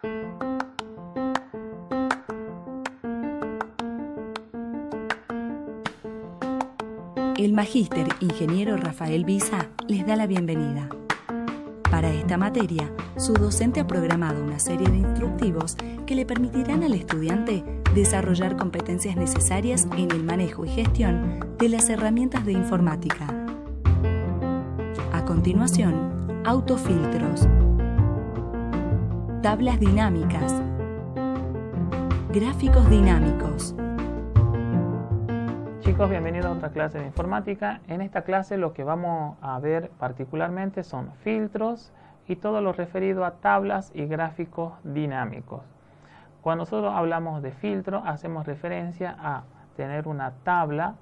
El magíster ingeniero Rafael Biza les da la bienvenida. Para esta materia, su docente ha programado una serie de instructivos que le permitirán al estudiante desarrollar competencias necesarias en el manejo y gestión de las herramientas de informática. A continuación, autofiltros, tablas dinámicas, gráficos dinámicos. Chicos, bienvenidos a otra clase de informática. En esta clase lo que vamos a ver particularmente son filtros y todo lo referido a tablas y gráficos dinámicos. Cuando nosotros hablamos de filtro, hacemos referencia a tener una tabla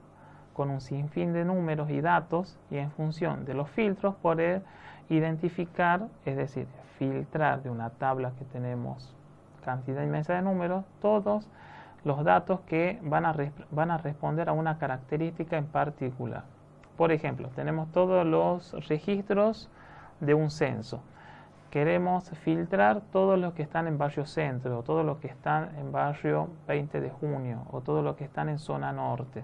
con un sinfín de números y datos, y en función de los filtros poder identificar, es decir, filtrar de una tabla que tenemos cantidad inmensa de números, todos los datos que van a responder a una característica en particular. Por ejemplo, tenemos todos los registros de un censo. Queremos filtrar todos los que están en barrio centro, o todos los que están en barrio 20 de junio, o todos los que están en zona norte.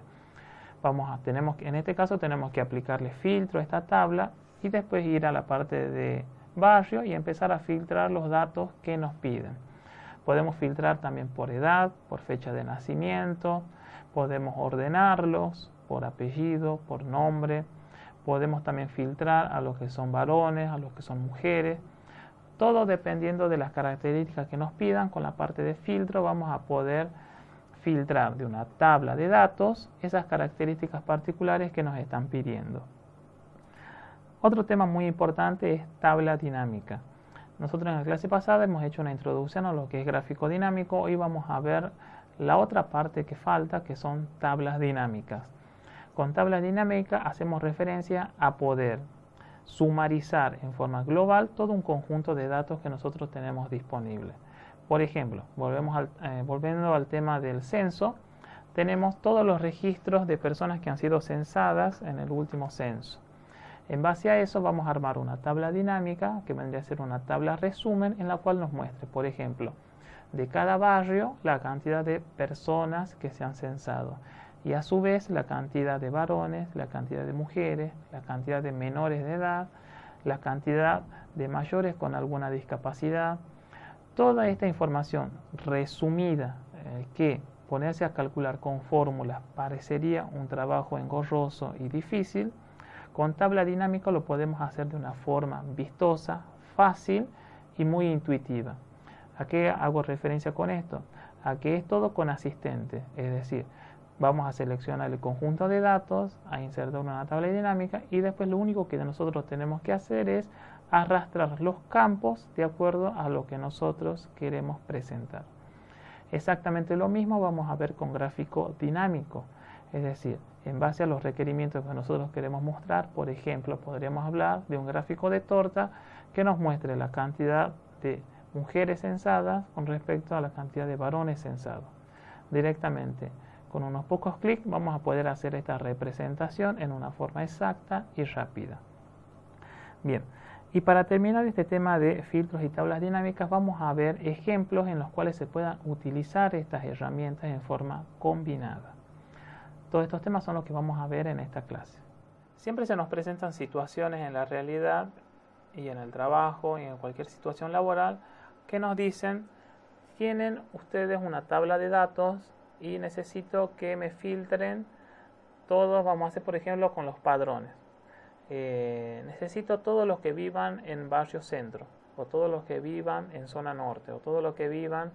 En este caso tenemos que aplicarle filtro a esta tabla y después ir a la parte de barrio y empezar a filtrar los datos que nos piden. Podemos filtrar también por edad, por fecha de nacimiento, podemos ordenarlos por apellido, por nombre, podemos también filtrar a los que son varones, a los que son mujeres. Todo dependiendo de las características que nos pidan, con la parte de filtro vamos a poder filtrar de una tabla de datos esas características particulares que nos están pidiendo. Otro tema muy importante es tabla dinámica. Nosotros en la clase pasada hemos hecho una introducción a lo que es gráfico dinámico. Hoy vamos a ver la otra parte que falta, que son tablas dinámicas. Con tablas dinámicas hacemos referencia a poder sumarizar en forma global todo un conjunto de datos que nosotros tenemos disponibles. Por ejemplo, volviendo al tema del censo, tenemos todos los registros de personas que han sido censadas en el último censo. En base a eso vamos a armar una tabla dinámica que vendría a ser una tabla resumen en la cual nos muestre, por ejemplo, de cada barrio la cantidad de personas que se han censado y a su vez la cantidad de varones, la cantidad de mujeres, la cantidad de menores de edad, la cantidad de mayores con alguna discapacidad. Toda esta información resumida que ponerse a calcular con fórmulas parecería un trabajo engorroso y difícil, con tabla dinámica lo podemos hacer de una forma vistosa, fácil y muy intuitiva. ¿A qué hago referencia con esto? A que es todo con asistente, es decir, vamos a seleccionar el conjunto de datos, a insertar una tabla dinámica y después lo único que nosotros tenemos que hacer es arrastrar los campos de acuerdo a lo que nosotros queremos presentar. Exactamente lo mismo vamos a ver con gráfico dinámico, es decir, en base a los requerimientos que nosotros queremos mostrar. Por ejemplo, podríamos hablar de un gráfico de torta que nos muestre la cantidad de mujeres censadas con respecto a la cantidad de varones censados. Directamente, con unos pocos clics, vamos a poder hacer esta representación en una forma exacta y rápida. Bien, y para terminar este tema de filtros y tablas dinámicas, vamos a ver ejemplos en los cuales se puedan utilizar estas herramientas en forma combinada. Todos estos temas son los que vamos a ver en esta clase. Siempre se nos presentan situaciones en la realidad y en el trabajo y en cualquier situación laboral que nos dicen: tienen ustedes una tabla de datos y necesito que me filtren todos, vamos a hacer por ejemplo con los padrones. Necesito todos los que vivan en barrio centro, o todos los que vivan en zona norte, o todos los que vivan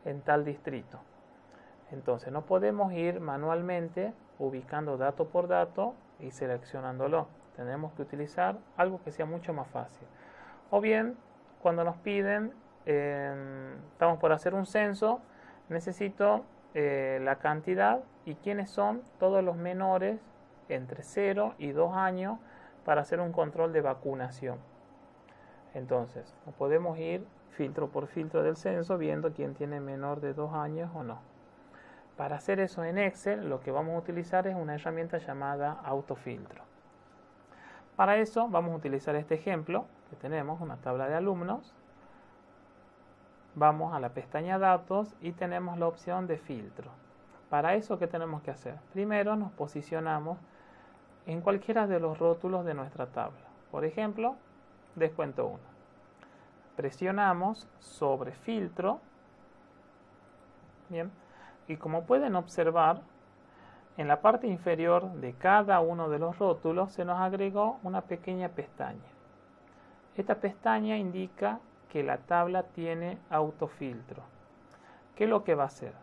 en tal distrito. Entonces no podemos ir manualmente ubicando dato por dato y seleccionándolo. Tenemos que utilizar algo que sea mucho más fácil. O bien, cuando nos piden, estamos por hacer un censo, necesito la cantidad y quiénes son todos los menores entre 0 y 2 años para hacer un control de vacunación. Entonces, no podemos ir filtro por filtro del censo viendo quién tiene menor de 2 años o no. Para hacer eso en Excel, lo que vamos a utilizar es una herramienta llamada autofiltro. Para eso vamos a utilizar este ejemplo que tenemos, una tabla de alumnos. vamos a la pestaña Datos y tenemos la opción de filtro. Para eso, ¿qué tenemos que hacer? Primero nos posicionamos en cualquiera de los rótulos de nuestra tabla. Por ejemplo, descuento 1. Presionamos sobre filtro. Bien. Y como pueden observar, en la parte inferior de cada uno de los rótulos se nos agregó una pequeña pestaña. Esta pestaña indica que la tabla tiene autofiltro. ¿Qué es lo que va a hacer?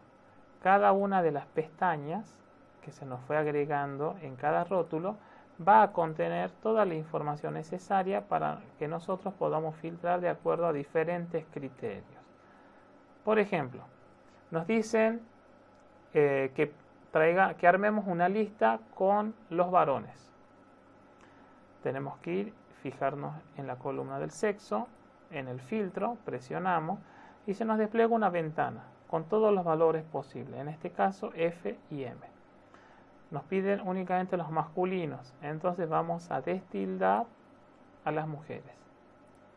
Cada una de las pestañas que se nos fue agregando en cada rótulo va a contener toda la información necesaria para que nosotros podamos filtrar de acuerdo a diferentes criterios. Por ejemplo, nos dicen que armemos una lista con los varones. Tenemos que fijarnos en la columna del sexo, en el filtro, presionamos y se nos despliega una ventana con todos los valores posibles, en este caso F y M. Nos piden únicamente los masculinos, entonces vamos a destildar a las mujeres.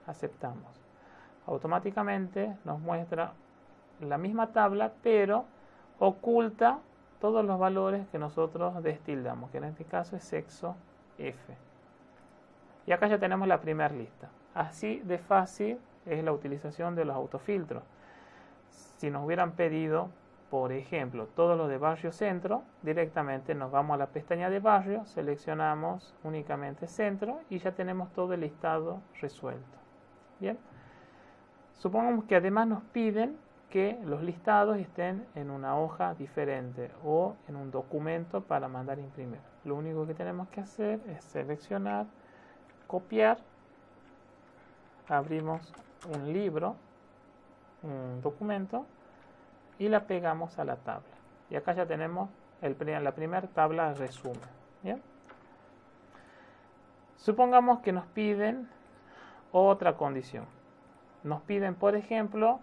Aceptamos. Automáticamente nos muestra la misma tabla, pero oculta todos los valores que nosotros destildamos, que en este caso es sexo F. Y acá ya tenemos la primera lista. Así de fácil es la utilización de los autofiltros. Si nos hubieran pedido, por ejemplo, todos los de barrio centro, directamente nos vamos a la pestaña de barrio, seleccionamos únicamente centro y ya tenemos todo el listado resuelto. Bien. Supongamos que además nos piden que los listados estén en una hoja diferente o en un documento para mandar a imprimir. Lo único que tenemos que hacer es seleccionar, copiar, abrimos un libro, un documento y la pegamos a la tabla. Y acá ya tenemos la primera tabla de resumen. ¿Bien? Supongamos que nos piden otra condición. Nos piden, por ejemplo,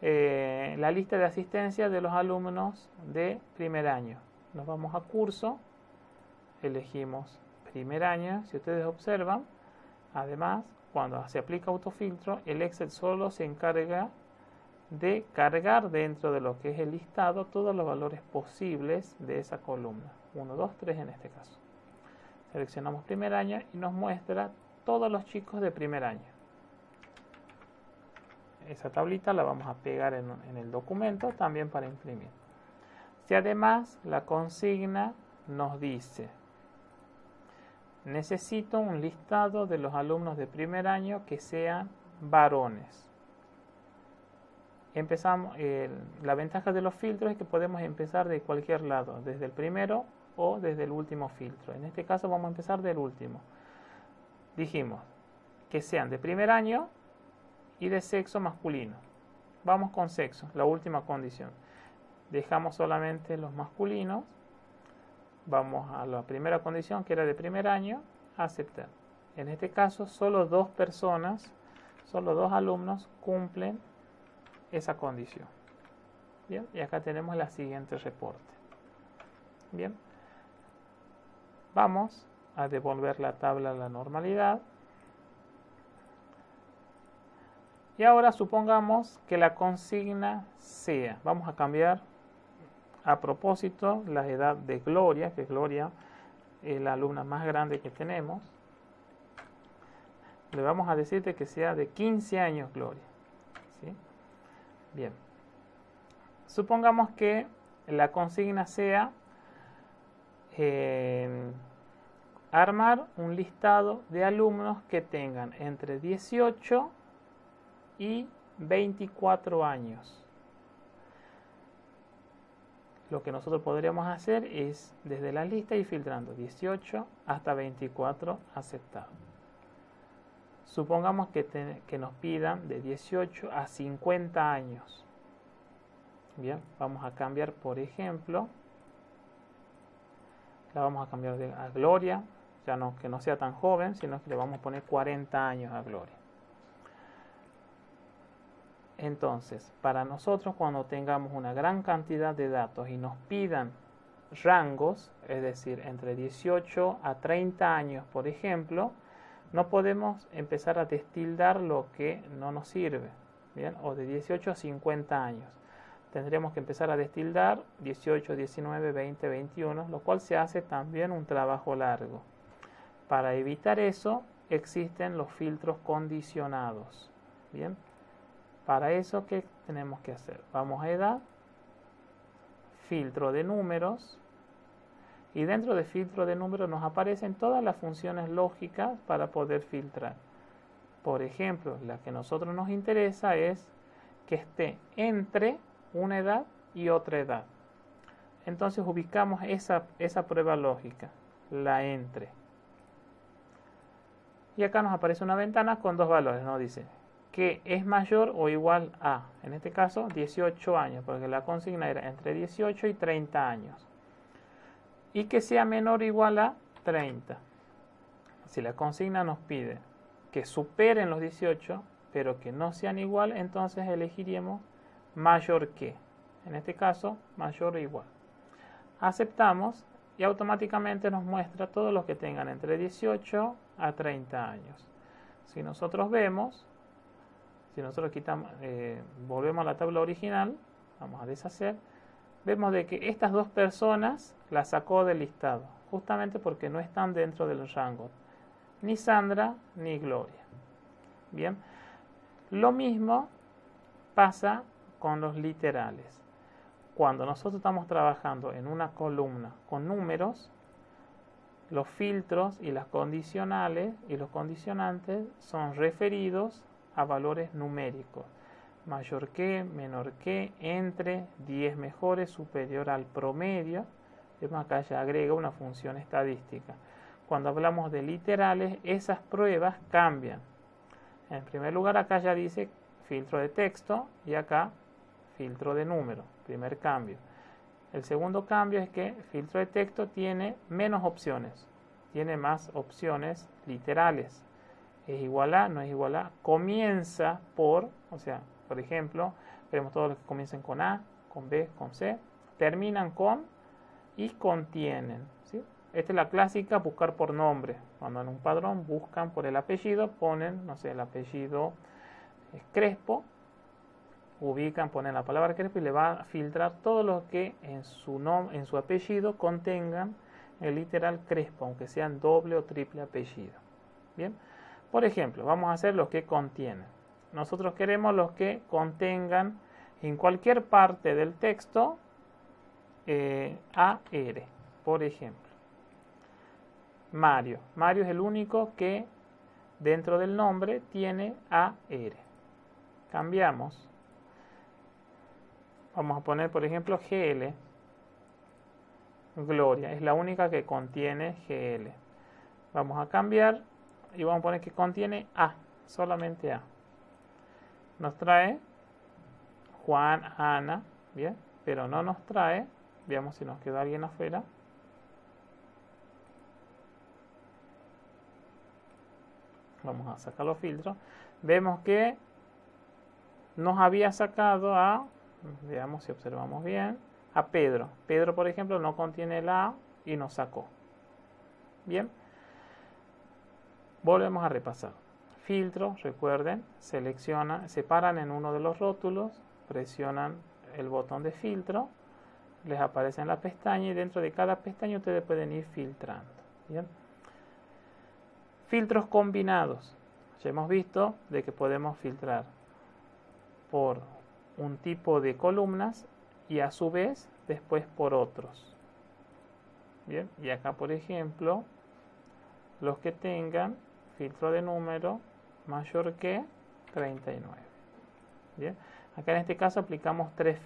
la lista de asistencia de los alumnos de primer año. Nos vamos a curso, elegimos primer año. Si ustedes observan, además, cuando se aplica autofiltro, el Excel solo se encarga de cargar dentro de lo que es el listado todos los valores posibles de esa columna. 1, 2, 3 en este caso. Seleccionamos primer año y nos muestra todos los chicos de primer año. Esa tablita la vamos a pegar en el documento también para imprimir. Si además la consigna nos dice: necesito un listado de los alumnos de primer año que sean varones. Empezamos, la ventaja de los filtros es que podemos empezar de cualquier lado, desde el primero o desde el último filtro. En este caso vamos a empezar del último. Dijimos que sean de primer año y de sexo masculino. Vamos con sexo, la última condición. Dejamos solamente los masculinos. Vamos a la primera condición, que era de primer año, aceptar. En este caso, solo 2 personas, solo 2 alumnos cumplen esa condición. Bien, y acá tenemos la siguiente reporte. Bien, vamos a devolver la tabla a la normalidad. Y ahora supongamos que la consigna sea, vamos a cambiar a propósito la edad de Gloria, que Gloria es la alumna más grande que tenemos. Le vamos a decir que sea de 15 años Gloria. ¿Sí? Bien. Supongamos que la consigna sea armar un listado de alumnos que tengan entre 18 y 24 años. Lo que nosotros podríamos hacer es desde la lista ir filtrando 18 hasta 24 aceptado. Supongamos que nos pidan de 18 a 50 años. Bien, vamos a cambiar, por ejemplo, la vamos a cambiar a Gloria, ya no, que no sea tan joven, sino que le vamos a poner 40 años a Gloria. Entonces, para nosotros, cuando tengamos una gran cantidad de datos y nos pidan rangos, es decir, entre 18 a 30 años, por ejemplo, no podemos empezar a destildar lo que no nos sirve. ¿bien? O de 18 a 50 años. Tendremos que empezar a destildar 18, 19, 20, 21, lo cual se hace también un trabajo largo. Para evitar eso, existen los filtros condicionados. Bien, para eso, ¿qué tenemos que hacer? Vamos a edad, filtro de números, y dentro de filtro de números nos aparecen todas las funciones lógicas para poder filtrar. Por ejemplo, la que a nosotros nos interesa es que esté entre una edad y otra edad. Entonces ubicamos esa prueba lógica, la entre. Y acá nos aparece una ventana con dos valores, nos dice que es mayor o igual a, en este caso, 18 años, porque la consigna era entre 18 y 30 años. Y que sea menor o igual a 30. Si la consigna nos pide que superen los 18, pero que no sean igual, entonces elegiríamos mayor que. En este caso, mayor o igual. Aceptamos y automáticamente nos muestra todos los que tengan entre 18 a 30 años. Si nosotros vemos, si nosotros quitamos, volvemos a la tabla original, vamos a deshacer, vemos de que estas dos personas las sacó del listado, justamente porque no están dentro del rango, ni Sandra ni Gloria. Bien, lo mismo pasa con los literales. Cuando nosotros estamos trabajando en una columna con números, los filtros y las condicionales y los condicionantes son referidos a valores numéricos. Mayor que, menor que, entre, 10 mejores, superior al promedio. Vemos acá ya agrega una función estadística. Cuando hablamos de literales, esas pruebas cambian. En primer lugar, acá ya dice filtro de texto y acá filtro de número. Primer cambio. El segundo cambio es que filtro de texto tiene menos opciones. Tiene más opciones literales. Es igual a, no es igual a. Comienza por, o sea, por ejemplo, tenemos todos los que comiencen con A, con B, con C. Terminan con y contienen. ¿Sí? Esta es la clásica, buscar por nombre. Cuando en un padrón buscan por el apellido, ponen, no sé, el apellido es Crespo. Ubican, ponen la palabra Crespo y le va a filtrar todo lo que en su apellido contengan el literal Crespo, aunque sean doble o triple apellido. Bien, por ejemplo, vamos a hacer los que contienen. Nosotros queremos los que contengan en cualquier parte del texto AR, por ejemplo. Mario. Mario es el único que dentro del nombre tiene AR. Cambiamos. Vamos a poner, por ejemplo, GL. Gloria es la única que contiene GL. Vamos a cambiar y vamos a poner que contiene A, solamente A. Nos trae Juan, Ana, bien, pero no nos trae, veamos si nos quedó alguien afuera. Vamos a sacar los filtros. Vemos que nos había sacado a, veamos si observamos bien, a Pedro. Pedro, por ejemplo, no contiene la A y nos sacó. Bien. Volvemos a repasar. Filtro, recuerden, separan en uno de los rótulos, presionan el botón de filtro, les aparece en la pestaña y dentro de cada pestaña ustedes pueden ir filtrando. Bien. Filtros combinados. Ya hemos visto de que podemos filtrar por un tipo de columnas y a su vez después por otros. Bien, y acá por ejemplo los que tengan filtro de número mayor que 39. Bien, acá en este caso aplicamos dos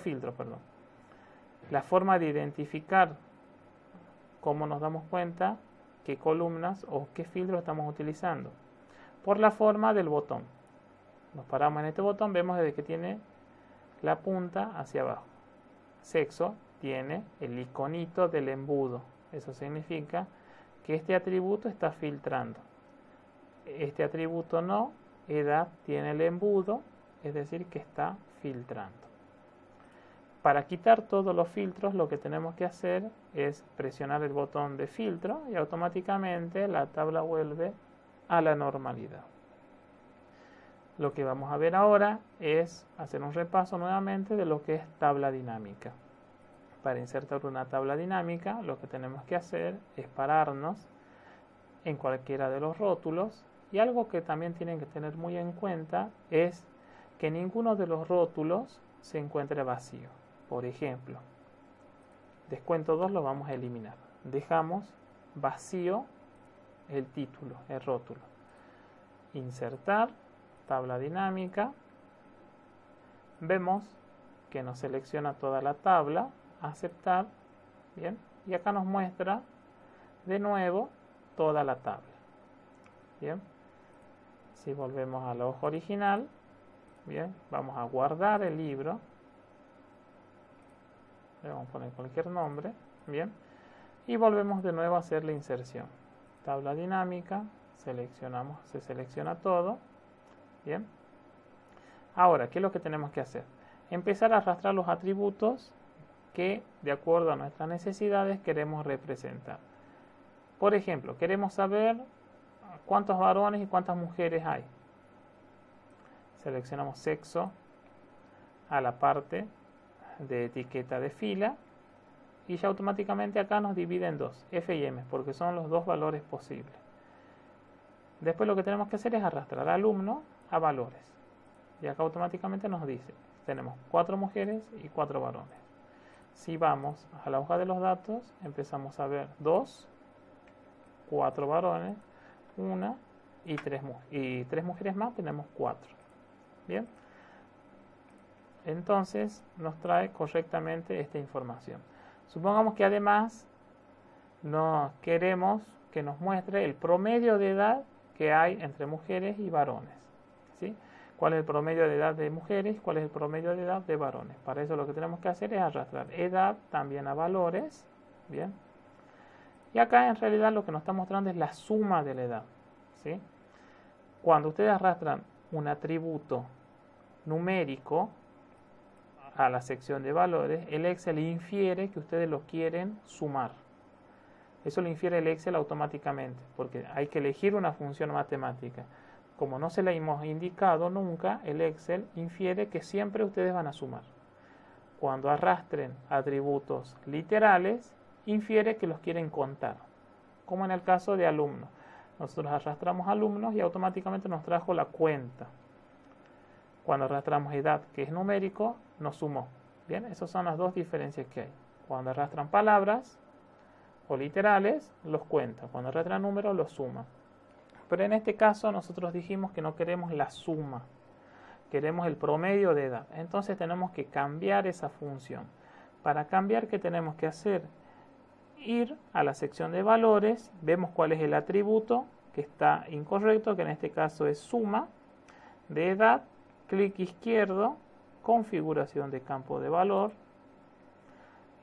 filtros, perdón. La forma de identificar cómo nos damos cuenta qué columnas o qué filtro estamos utilizando por la forma del botón. Nos paramos en este botón, vemos desde que tiene la punta hacia abajo. Sexo tiene el iconito del embudo. Eso significa que este atributo está filtrando. Este atributo no. Edad tiene el embudo, es decir, que está filtrando. Para quitar todos los filtros, lo que tenemos que hacer es presionar el botón de filtro y automáticamente la tabla vuelve a la normalidad. Lo que vamos a ver ahora es hacer un repaso nuevamente de lo que es tabla dinámica. Para insertar una tabla dinámica, lo que tenemos que hacer es pararnos en cualquiera de los rótulos, y algo que también tienen que tener muy en cuenta es que ninguno de los rótulos se encuentre vacío. Por ejemplo, descuento 2 lo vamos a eliminar. Dejamos vacío el título, el rótulo. Insertar, tabla dinámica. Vemos que nos selecciona toda la tabla. Aceptar. Bien. Y acá nos muestra de nuevo toda la tabla. Bien. Si volvemos a la hoja original, bien, vamos a guardar el libro. Le vamos a poner cualquier nombre. Bien. Y volvemos de nuevo a hacer la inserción. Tabla dinámica, seleccionamos, se selecciona todo. Bien. Ahora, ¿qué es lo que tenemos que hacer? Empezar a arrastrar los atributos que, de acuerdo a nuestras necesidades, queremos representar. Por ejemplo, queremos saber cuántos varones y cuántas mujeres hay. Seleccionamos sexo a la parte de etiqueta de fila y ya automáticamente acá nos divide en dos, F y M, porque son los dos valores posibles. Después lo que tenemos que hacer es arrastrar alumno a valores. Y acá automáticamente nos dice, tenemos 4 mujeres y 4 varones. Si vamos a la hoja de los datos, empezamos a ver 2, 4 varones, 1 y 3 mujeres más, tenemos 4. Bien. Entonces nos trae correctamente esta información. Supongamos que además no queremos que nos muestre el promedio de edad que hay entre mujeres y varones. ¿Sí? ¿Cuál es el promedio de edad de mujeres? ¿Cuál es el promedio de edad de varones? Para eso lo que tenemos que hacer es arrastrar edad también a valores. Bien. Y acá en realidad lo que nos está mostrando es la suma de la edad. ¿Sí? Cuando ustedes arrastran un atributo numérico a la sección de valores, el Excel infiere que ustedes lo quieren sumar. Eso lo infiere el Excel automáticamente, porque hay que elegir una función matemática. Como no se la hemos indicado nunca, el Excel infiere que siempre ustedes van a sumar. Cuando arrastren atributos literales, infiere que los quieren contar, como en el caso de alumnos. Nosotros arrastramos alumnos y automáticamente nos trajo la cuenta. Cuando arrastramos edad, que es numérico, nos sumó. Bien, esas son las dos diferencias que hay. Cuando arrastran palabras o literales, los cuenta. Cuando arrastran números, los suma. Pero en este caso nosotros dijimos que no queremos la suma, queremos el promedio de edad. Entonces tenemos que cambiar esa función. Para cambiar, ¿qué tenemos que hacer? Ir a la sección de valores, vemos cuál es el atributo que está incorrecto, que en este caso es suma de edad, clic izquierdo, configuración de campo de valor,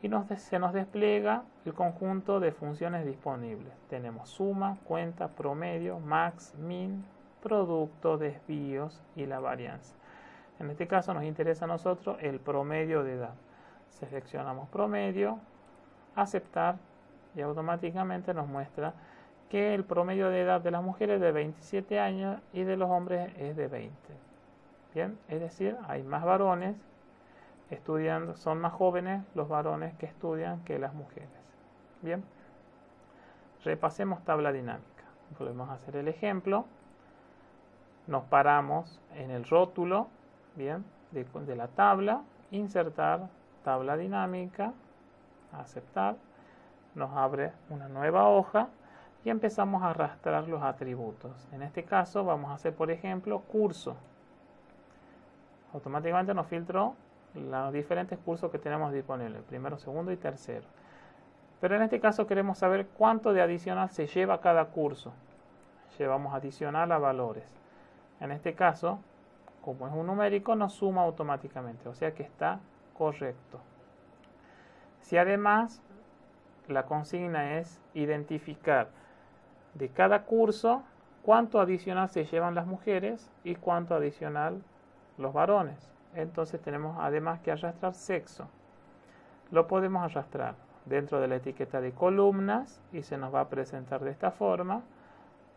y se nos despliega el conjunto de funciones disponibles. Tenemos suma, cuenta, promedio, max, min, producto, desvíos y la varianza. En este caso nos interesa a nosotros el promedio de edad. Seleccionamos promedio, aceptar, y automáticamente nos muestra que el promedio de edad de las mujeres es de 27 años y de los hombres es de 20. Bien, es decir, hay más varones estudiando, son más jóvenes los varones que estudian que las mujeres. Bien, repasemos tabla dinámica. Volvemos a hacer el ejemplo. Nos paramos en el rótulo, bien, de la tabla, insertar tabla dinámica, aceptar, nos abre una nueva hoja y empezamos a arrastrar los atributos. En este caso vamos a hacer, por ejemplo, curso. Automáticamente nos filtró los diferentes cursos que tenemos disponibles, primero, segundo y tercero. Pero en este caso queremos saber cuánto de adicional se lleva cada curso. Llevamos adicional a valores. En este caso, como es un numérico, nos suma automáticamente, o sea que está correcto. Si además la consigna es identificar de cada curso cuánto adicional se llevan las mujeres y cuánto adicional los varones. Entonces tenemos además que arrastrar sexo. Lo podemos arrastrar dentro de la etiqueta de columnas y se nos va a presentar de esta forma,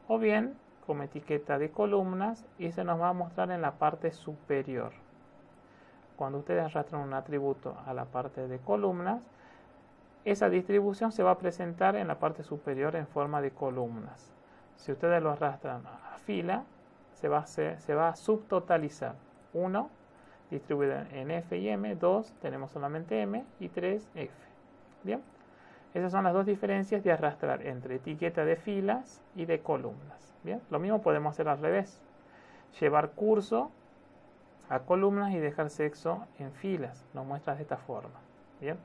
o bien como etiqueta de columnas y se nos va a mostrar en la parte superior. Cuando ustedes arrastran un atributo a la parte de columnas, esa distribución se va a presentar en la parte superior en forma de columnas. Si ustedes lo arrastran a fila, se va a subtotalizar. 1 distribuido en F y M, 2 tenemos solamente M y 3 F. Bien, esas son las dos diferencias de arrastrar entre etiqueta de filas y de columnas. Bien, lo mismo podemos hacer al revés. Llevar curso a columnas y dejar sexo en filas. Nos muestra de esta forma. Bien,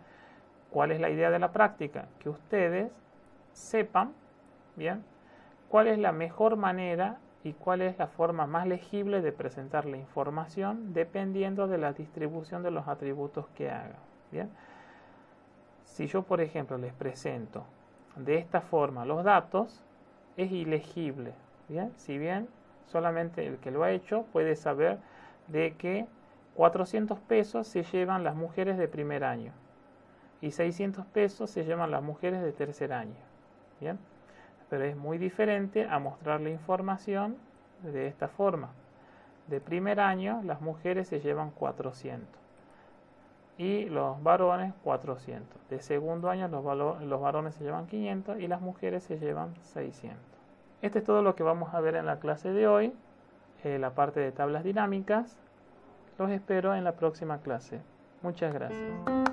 ¿cuál es la idea de la práctica? Que ustedes sepan, bien, cuál es la mejor manera y cuál es la forma más legible de presentar la información dependiendo de la distribución de los atributos que hagan. Bien, si yo, por ejemplo, les presento de esta forma los datos, es ilegible. Bien, si bien solamente el que lo ha hecho puede saber de que 400 pesos se llevan las mujeres de primer año y 600 pesos se llevan las mujeres de tercer año. Bien, pero es muy diferente a mostrar la información de esta forma. De primer año las mujeres se llevan 400 y los varones 400. De segundo año los varones se llevan 500 y las mujeres se llevan 600. Esto es todo lo que vamos a ver en la clase de hoy, la parte de tablas dinámicas. Los espero en la próxima clase. Muchas gracias.